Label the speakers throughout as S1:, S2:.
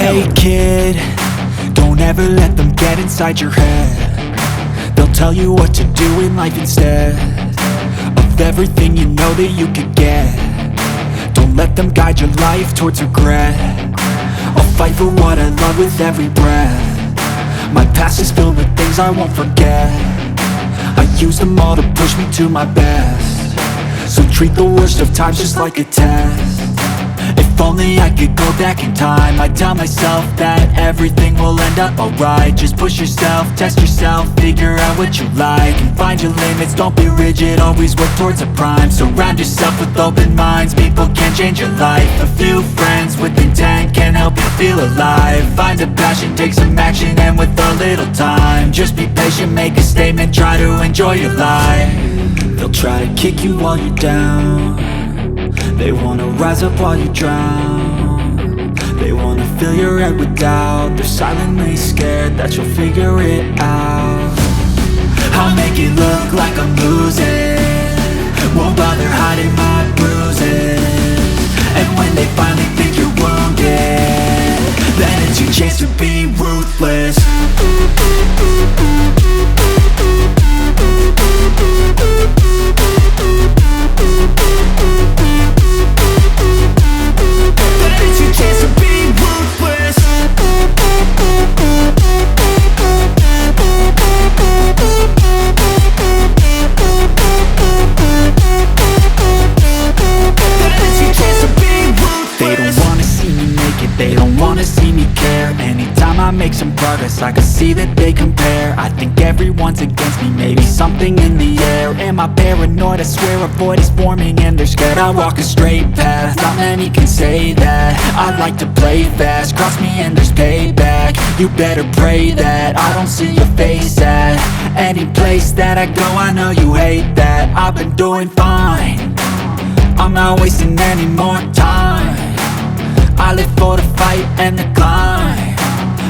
S1: Hey kid, don't ever let them get inside your head. They'll tell you what to do in life instead of everything you know that you could get. Don't let them guide your life towards regret. I'll fight for what I love with every breath. My past is filled with things I won't forget. I use them all to push me to my best. So treat the worst of times just like a test. If only I could go back in time, I'd tell myself that everything will end up alright. Just push yourself, test yourself, figure out what you like, and find your limits, don't be rigid, always work towards a prime. Surround yourself with open minds, people can change your life. A few friends with intent can help you feel alive. Find a passion, take some action, and with a little time, just be patient, make a statement, try to enjoy your life. They'll try to kick you while you're down. They wanna rise up while you drown. They wanna fill your head with doubt. They're silently scared that you'll figure it out. I'll make it look like I'm losing, won't bother hiding my bruises. And when they finally think you're wounded, then it's your chance to be ruthless. They don't wanna see me care. Anytime I make some progress, I can see that they compare. I think everyone's against me, maybe something in the air. Am I paranoid? I swear a void is forming and they're scared. I walk a straight path, not many can say that. I like to play fast, cross me and there's payback. You better pray that I don't see your face at any place that I go. I know you hate that. I've been doing fine, I'm not wasting any more time. I live for the fight and the climb,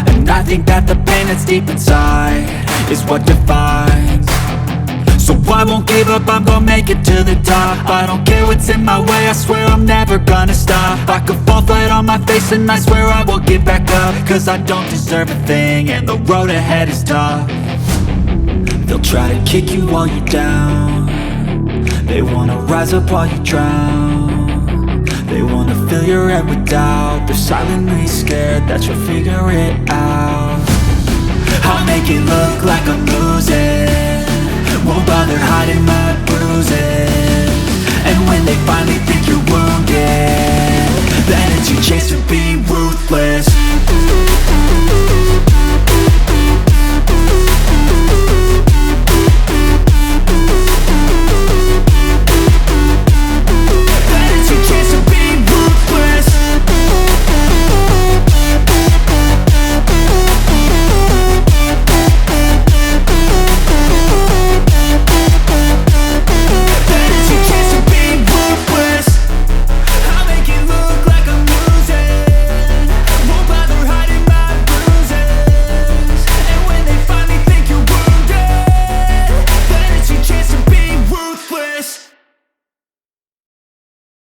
S1: and I think that the pain that's deep inside is what defines. So I won't give up, I'm gonna make it to the top. I don't care what's in my way, I swear I'm never gonna stop. I could fall flat on my face and I swear I will get back up, cause I don't deserve a thing and the road ahead is tough. They'll try to kick you while you're down. They wanna rise up while you drown. They wanna fill your head with doubt. They're silently scared that you'll figure it out. I'll make it look like I'm losing,